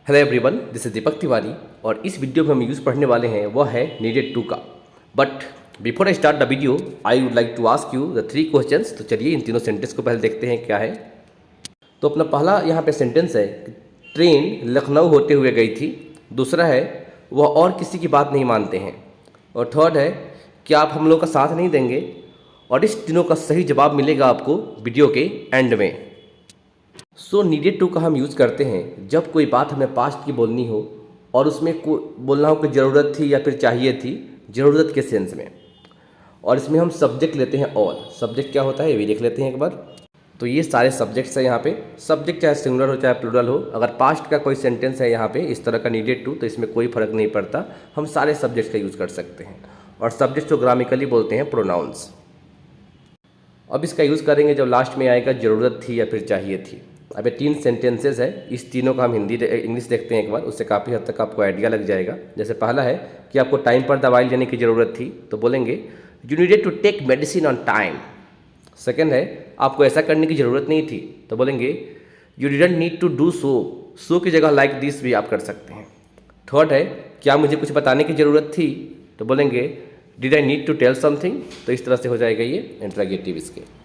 Hello everyone, this is Deepak Tiwari और इस video में हम यूज़ पढ़ने वाले हैं वह है नीडेड टू का। But before I start the video I would like to ask you the 3 questions. तो चलिए इन तीनों सेंटेंस को पहले देखते हैं क्या है। तो अपना पहला यहाँ पे सेंटेंस है कि ट्रेन लखनऊ होते हुए गई थी। दूसरा है वह और किसी की बात नहीं मानते हैं। और थर्ड है कि आप हम लोग का साथ नहीं देंगे। और इस तीनों का सही जवाब मिलेगा आपको वीडियो के एंड में। सो नीडेड टू का हम यूज़ करते हैं जब कोई बात हमें पास्ट की बोलनी हो और उसमें बोलना हो कि ज़रूरत थी या फिर चाहिए थी, ज़रूरत के सेंस में। और इसमें हम सब्जेक्ट लेते हैं ऑल। सब्जेक्ट क्या होता है ये भी देख लेते हैं एक बार। तो ये सारे सब्जेक्ट्स हैं यहाँ पे। सब्जेक्ट चाहे सिंगुलर हो चाहे प्लूरल हो, अगर पास्ट का कोई सेंटेंस है यहाँ पे इस तरह का नीडेड टू, तो इसमें कोई फ़र्क नहीं पड़ता, हम सारे सब्जेक्ट्स का यूज़ कर सकते हैं। और सब्जेक्ट्स को ग्रामिकली बोलते हैं प्रोनाउंस। अब इसका यूज़ करेंगे जब लास्ट में आएगा ज़रूरत थी या फिर चाहिए थी। अब ये 3 सेंटेंसेस है, इस तीनों का हम इंग्लिश देखते हैं एक बार, उससे काफ़ी हद तक आपको आइडिया लग जाएगा। जैसे पहला है कि आपको टाइम पर दवाई लेने की ज़रूरत थी, तो बोलेंगे you needed to take medicine on time. Second है आपको ऐसा करने की ज़रूरत नहीं थी, तो बोलेंगे you didn't need to do so की जगह लाइक दिस भी आप कर सकते हैं। थर्ड है क्या मुझे कुछ बताने की ज़रूरत थी, तो बोलेंगे did I need to tell something. तो इस तरह से हो जाएगा ये इंट्रोगेटिव इसके।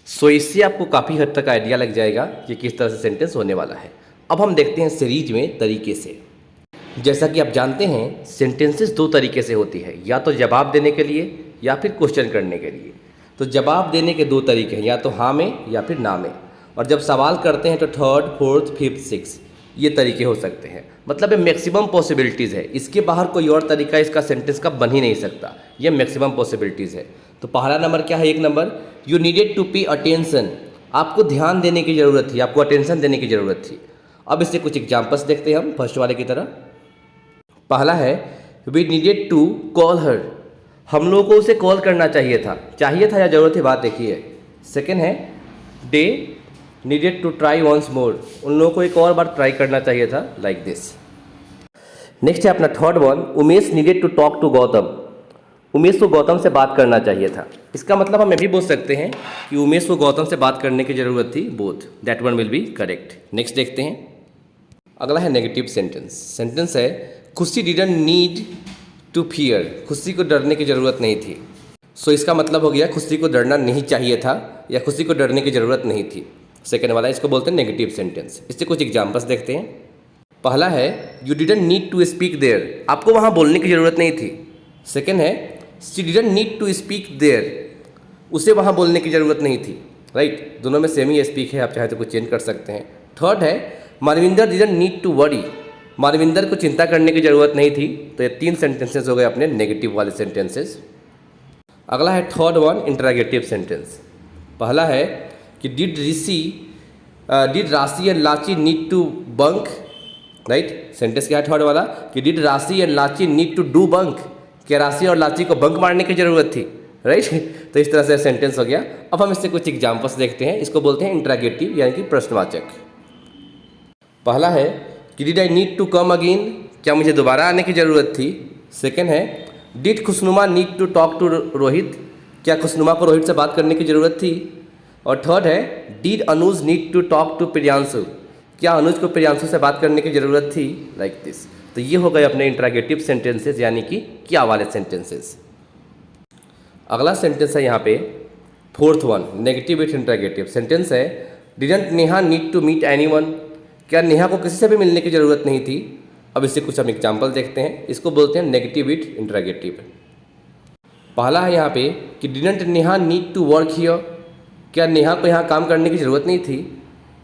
सो इससे आपको काफ़ी हद तक आइडिया लग जाएगा कि किस तरह से सेंटेंस होने वाला है। अब हम देखते हैं सीरीज में तरीके से। जैसा कि आप जानते हैं सेंटेंसेस 2 तरीके से होती है, या तो जवाब देने के लिए या फिर क्वेश्चन करने के लिए। तो जवाब देने के 2 तरीके हैं, या तो हाँ में या फिर ना में। और जब सवाल करते हैं तो 3rd, 4th, 5th, 6th ये तरीके हो सकते हैं। मतलब ये मैक्सिमम पॉसिबिलिटीज़ है, इसके बाहर कोई और तरीका इसका सेंटेंस का बन ही नहीं सकता। ये मैक्सिमम पॉसिबिलिटीज़ है। तो पहला नंबर क्या है, 1 number you needed to pay attention. आपको ध्यान देने की ज़रूरत थी, आपको अटेंशन देने की ज़रूरत थी। अब इससे कुछ एग्जाम्पल्स देखते हैं हम फर्स्ट वाले की तरह। पहला है we needed to call her. हम लोगों को उसे कॉल करना चाहिए था या ज़रूरत थी, बात देखिए। सेकेंड है they needed to try once more. उन लोगों को एक और बार ट्राई करना चाहिए था, लाइक दिस। नेक्स्ट है अपना third one, Umesh needed to talk to Gautam. Umesh को गौतम से बात करना चाहिए था। इसका मतलब हम ये भी बोल सकते हैं कि उमेश को गौतम से बात करने की ज़रूरत थी, both. That one will be correct. Next देखते हैं, अगला है नेगेटिव सेंटेंस। सेंटेंस है खुशी डिडंट नीड टू फियर। खुशी को डरने की ज़रूरत नहीं थी। सो इसका मतलब हो गया खुशी को डरना नहीं चाहिए था या खुशी को डरने की ज़रूरत नहीं थी। सेकेंड वाला इसको बोलते हैं नेगेटिव सेंटेंस। इससे कुछ एग्जाम्पल्स देखते हैं। पहला है you didn't need to speak there. आपको वहाँ बोलने की ज़रूरत नहीं थी। सेकेंड है she didn't need to speak there. उसे वहाँ बोलने की ज़रूरत नहीं थी, राइट। दोनों में सेम ही स्पीक है, आप चाहे तो कुछ चेंज कर सकते हैं। थर्ड है Manvinder didn't need to worry. Manvinder को चिंता करने की ज़रूरत नहीं थी। तो ये 3 सेंटेंसेस हो गए अपने नेगेटिव वाले सेंटेंसेस। अगला है थर्ड वन, इंटरोगेटिव सेंटेंस। पहला है कि did Rashi and Lachi need to bunk, right. Sentence क्या है थर्ड वाला कि did Rashi and Lachi need to do bunk. क्या राशि और लाची को बंक मारने की ज़रूरत थी, राइट। तो इस तरह से सेंटेंस हो गया। अब हम इससे कुछ एग्जाम्पल्स देखते हैं। इसको बोलते हैं इंटरोगेटिव यानी कि प्रश्नवाचक। पहला है कि did I need to come again. क्या मुझे दोबारा आने की ज़रूरत थी। सेकेंड है did Khushnuma need to talk to Rohit. क्या खुशनुमा को रोहित से बात करने की ज़रूरत थी। और थर्ड है did Anuj need to talk to Priyanshu. क्या अनुज को प्रियांशु से बात करने की ज़रूरत थी, लाइक दिस। तो ये हो गए अपने इंटरोगेटिव सेंटेंसेस यानी कि क्या वाले सेंटेंसेस। अगला सेंटेंस है यहाँ पे fourth one, negative with interrogative. Sentence है didn't Neha need to meet anyone. क्या नेहा को किसी से भी मिलने की ज़रूरत नहीं थी। अब इससे कुछ हम एग्जाम्पल देखते हैं। इसको बोलते हैं नेगेटिव विथ इंटरोगेटिव। पहला है यहाँ पे कि didn't Neha need to work here. क्या नेहा को यहाँ काम करने की ज़रूरत नहीं थी।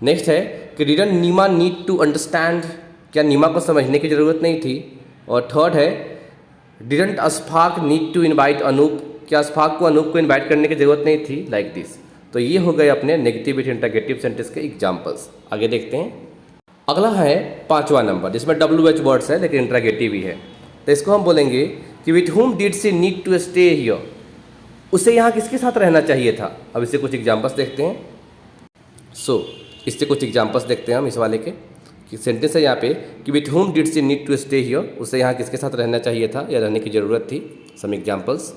नेक्स्ट है कि didn't Neema need to understand. क्या नीमा को समझने की ज़रूरत नहीं थी। और थर्ड है didn't Ashfaq need to invite Anoop. क्या अशफाक को अनूप को इनवाइट करने की ज़रूरत नहीं थी, लाइक दिस। तो ये हो गए अपने नेगेटिव विथ इंटरोगेटिव सेंटेंस के एग्जाम्पल्स। आगे देखते हैं। अगला है 5वां नंबर, जिसमें WH वर्ड्स है लेकिन इंटरोगेटिव ही है। तो इसको हम बोलेंगे कि with whom did she need to stay here. उसे यहाँ किसके साथ रहना चाहिए था। अब इससे कुछ एग्जाम्पल्स देखते हैं। इससे कुछ एग्जाम्पल्स देखते हैं हम इस वाले के कि सेंटेंस है यहाँ पे कि with whom did she need to stay here. उसे यहाँ किसके साथ रहना चाहिए था या रहने की ज़रूरत थी। Some examples.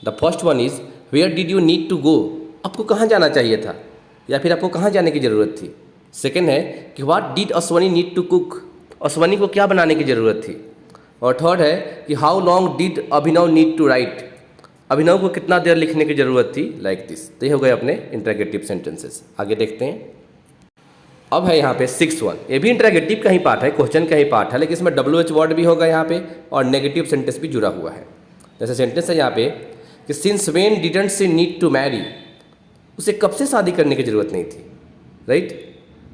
The first one is where did you need to go. आपको कहाँ जाना चाहिए था या फिर आपको कहाँ जाने की ज़रूरत थी। सेकेंड है कि what did Ashwani need to cook. और स्वनी को क्या बनाने की ज़रूरत थी। और थर्ड है कि how long did Abhinav need to write, Abhinav को कितना देर लिखने की ज़रूरत थी, लाइक दिस। तो ये हो गए अपने इंटरगेटिव सेंटेंसेस। आगे देखते हैं। अब है यहाँ पे 6 ये भी इंटरगेटिव का ही पार्ट है, क्वेश्चन का ही पार्ट है, लेकिन इसमें WH वर्ड भी होगा यहाँ पे और नेगेटिव सेंटेंस भी जुड़ा हुआ है। जैसे सेंटेंस है यहाँ पे कि since when didn't she need to marry, उसे कब से शादी करने की ज़रूरत नहीं थी, राइट।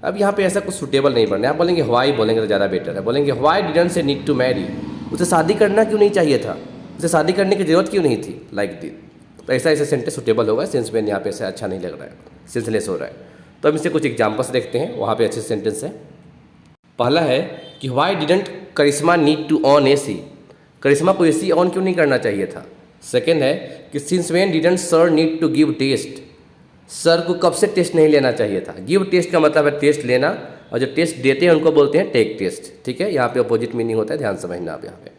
अब यहाँ पे ऐसा कुछ सुटेबल नहीं बनना है, आप बोलेंगे व्हाई बोलेंगे तो ज़्यादा बेटर है। बोलेंगे why didn't she need to marry, उसे शादी करना क्यों नहीं चाहिए था, उसे शादी करने की ज़रूरत क्यों नहीं थी, लाइक दिस। तो ऐसा सेंटेंस सुटेबल होगा। सिंस व्हेन यहाँ पे ऐसा अच्छा नहीं लग रहा है, सेंसलेस हो रहा है। तो अब इससे कुछ एग्जाम्पल्स देखते हैं, वहाँ पे अच्छे सेंटेंस है। पहला है कि why didn't Karishma need to on AC, Karishma को AC ऑन क्यों नहीं करना चाहिए था। सेकेंड है कि since when didn't sir need to give test, sir को कब से टेस्ट नहीं लेना चाहिए था। गिव टेस्ट का मतलब है टेस्ट लेना, और जो टेस्ट देते हैं उनको बोलते हैं टेक टेस्ट, ठीक है। यहाँ पे अपोजिट मीनिंग होता है, ध्यान समझना आप यहाँ पे।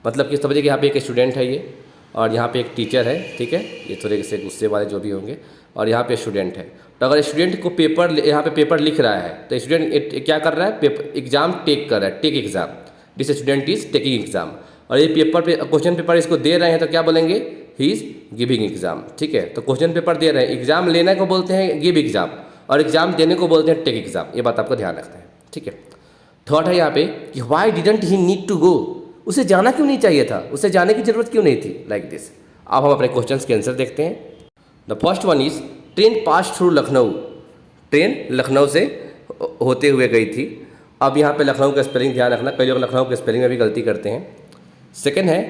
मतलब कि समझिए कि यहाँ पे एक स्टूडेंट है ये, और यहाँ पे एक टीचर है, ठीक है। ये थोड़े से गुस्से वाले जो भी होंगे, और यहाँ पे स्टूडेंट है। तो अगर स्टूडेंट को पेपर, यहाँ पे पेपर लिख रहा है, तो स्टूडेंट क्या कर रहा है, पेपर एग्जाम टेक कर रहा है, take exam, this student is taking exam. और ये पेपर पे क्वेश्चन पेपर इसको दे रहे हैं, तो क्या बोलेंगे, ही इज गिविंग एग्जाम, ठीक है। तो क्वेश्चन पेपर दे रहे हैं, एग्जाम लेने को बोलते हैं गिव एग्जाम, और एग्जाम देने को बोलते हैं टेक एग्जाम। ये बात आपको ध्यान रखना है, ठीक है। थर्ड है यहाँ पे कि why didn't he need to go, उसे जाना क्यों नहीं चाहिए था, उसे जाने की जरूरत क्यों नहीं थी, लाइक दिस। अब हम अपने क्वेश्चन के आंसर देखते हैं। The first one is train pass through Lucknow, train Lucknow से होते हुए गई थी। अब यहाँ पे लखनऊ का स्पेलिंग ध्यान रखना, कई लोग लखनऊ के स्पेलिंग में भी गलती करते हैं। सेकेंड है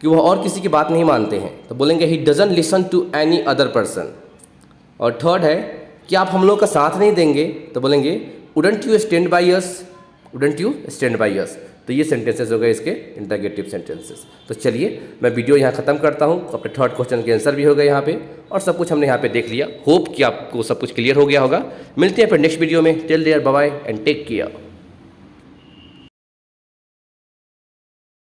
कि वह और किसी की बात नहीं मानते हैं, तो बोलेंगे he doesn't listen to any other person. और थर्ड है कि आप हम लोग का साथ नहीं देंगे, तो बोलेंगे wouldn't you stand by us, wouldn't you stand by us. तो ये सेंटेंसेस हो गए इसके इंटरगेटिव सेंटेंसेस। तो चलिए मैं वीडियो यहाँ खत्म करता हूँ। अपने थर्ड क्वेश्चन के आंसर भी हो गए यहाँ पे, और सब कुछ हमने यहाँ पे देख लिया। होप कि आपको सब कुछ क्लियर हो गया होगा। मिलते हैं फिर नेक्स्ट वीडियो में। Till there bye bye and take care.